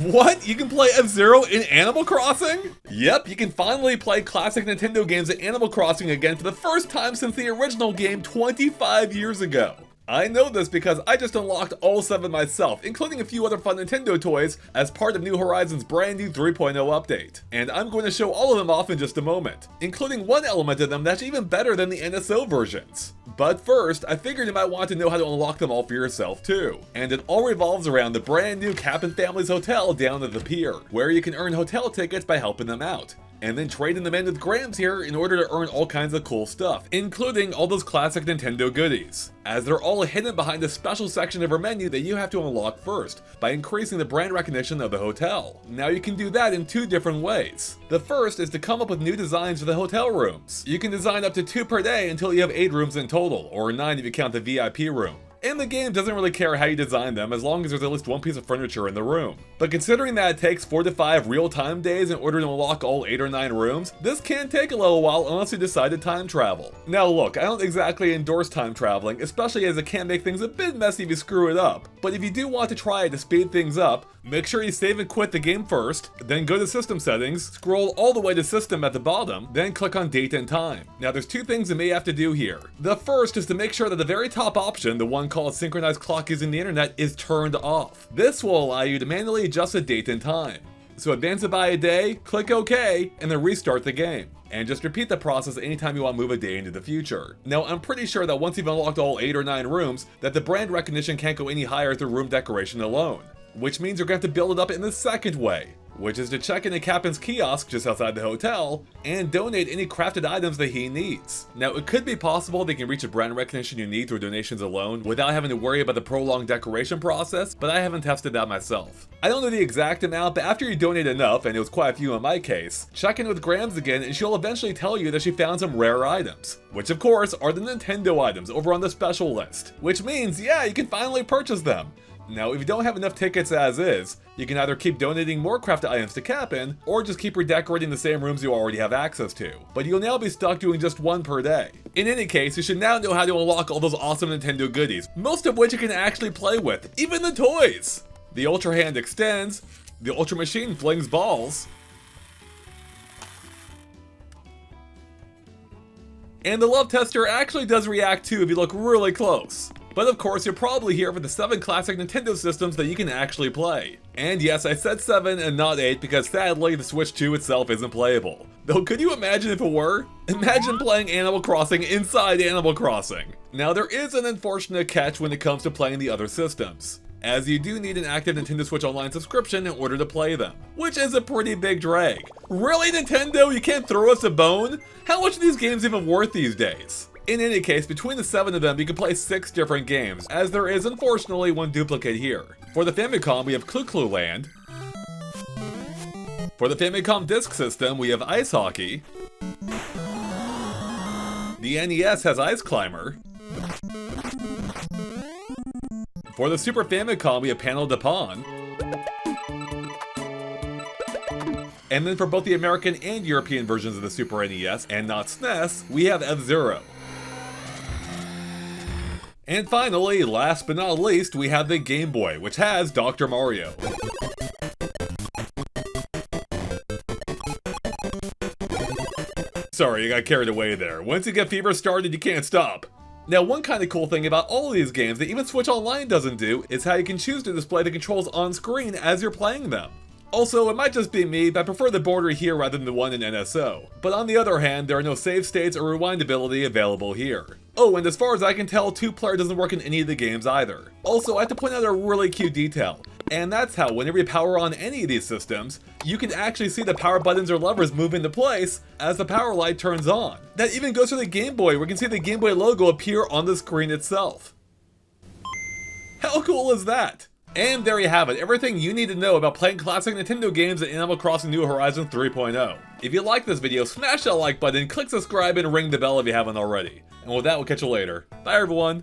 What? You can play F-Zero in Animal Crossing? Yep, you can finally play classic Nintendo games in Animal Crossing again for the first time since the original game 25 years ago. I know this because I just unlocked all 7 myself, including a few other fun Nintendo toys as part of New Horizons' brand new 3.0 update. And I'm going to show all of them off in just a moment, including one element of them that's even better than the NSO versions. But first, I figured you might want to know how to unlock them all for yourself too. And it all revolves around the brand new Cap'n Family's Hotel down at the pier, where you can earn hotel tickets by helping them out, and then trading them in with Grams here in order to earn all kinds of cool stuff, including all those classic Nintendo goodies, as they're all hidden behind a special section of our menu that you have to unlock first, by increasing the brand recognition of the hotel. Now you can do that in 2 different ways. The first is to come up with new designs for the hotel rooms. You can design up to 2 per day until you have 8 rooms in total, or 9 if you count the VIP room. And the game doesn't really care how you design them as long as there's at least 1 piece of furniture in the room. But considering that it takes 4 to 5 real-time days in order to unlock all 8 or 9 rooms, this can take a little while unless you decide to time travel. Now look, I don't exactly endorse time traveling, especially as it can make things a bit messy if you screw it up. But if you do want to try it to speed things up, make sure you save and quit the game first, then go to System Settings, scroll all the way to System at the bottom, then click on Date and Time. Now there's 2 things you may have to do here. The first is to make sure that the very top option, the one called Synchronized Clock using the internet, is turned off. This will allow you to manually adjust the date and time. So advance it by a day, click OK, and then restart the game. And just repeat the process anytime you want to move a day into the future. Now, I'm pretty sure that once you've unlocked all 8 or 9 rooms, that the brand recognition can't go any higher through room decoration alone. Which means you're going to have to build it up in the second way, which is to check into Captain's kiosk just outside the hotel, and donate any crafted items that he needs. Now, it could be possible they can reach the brand recognition you need through donations alone without having to worry about the prolonged decoration process, but I haven't tested that myself. I don't know the exact amount, but after you donate enough, and it was quite a few in my case, check in with Grams again and she'll eventually tell you that she found some rare items, which of course are the Nintendo items over on the special list, which means, yeah, you can finally purchase them. Now, if you don't have enough tickets as is, you can either keep donating more crafted items to Cap'n, or just keep redecorating the same rooms you already have access to. But you'll now be stuck doing just 1 per day. In any case, you should now know how to unlock all those awesome Nintendo goodies, most of which you can actually play with, even the toys! The Ultra Hand extends, the Ultra Machine flings balls, and the Love Tester actually does react too if you look really close. But of course, you're probably here for the 7 classic Nintendo systems that you can actually play. And yes, I said 7 and not 8 because sadly, the Switch 2 itself isn't playable. Though, could you imagine if it were? Imagine playing Animal Crossing inside Animal Crossing. Now, there is an unfortunate catch when it comes to playing the other systems, as you do need an active Nintendo Switch Online subscription in order to play them, which is a pretty big drag. Really, Nintendo? You can't throw us a bone? How much are these games even worth these days? In any case, between the 7 of them, you can play 6 different games, as there is unfortunately one duplicate here. For the Famicom, we have Clu Clu Land. For the Famicom Disk System, we have Ice Hockey. The NES has Ice Climber. For the Super Famicom, we have Panel de Pon. And then for both the American and European versions of the Super NES, and not SNES, we have F-Zero. And finally, last but not least, we have the Game Boy, which has Dr. Mario. Sorry, I got carried away there. Once you get fever started, you can't stop. Now, one kind of cool thing about all of these games that even Switch Online doesn't do is how you can choose to display the controls on screen as you're playing them. Also, it might just be me, but I prefer the border here rather than the one in NSO. But on the other hand, there are no save states or rewindability available here. Oh, and as far as I can tell, 2-player doesn't work in any of the games either. Also, I have to point out a really cute detail, and that's how whenever you power on any of these systems, you can actually see the power buttons or levers move into place as the power light turns on. That even goes for the Game Boy, where you can see the Game Boy logo appear on the screen itself. How cool is that? And there you have it, everything you need to know about playing classic Nintendo games in Animal Crossing New Horizons 3.0. If you like this video, smash that like button, click subscribe, and ring the bell if you haven't already. And with that, we'll catch you later. Bye everyone!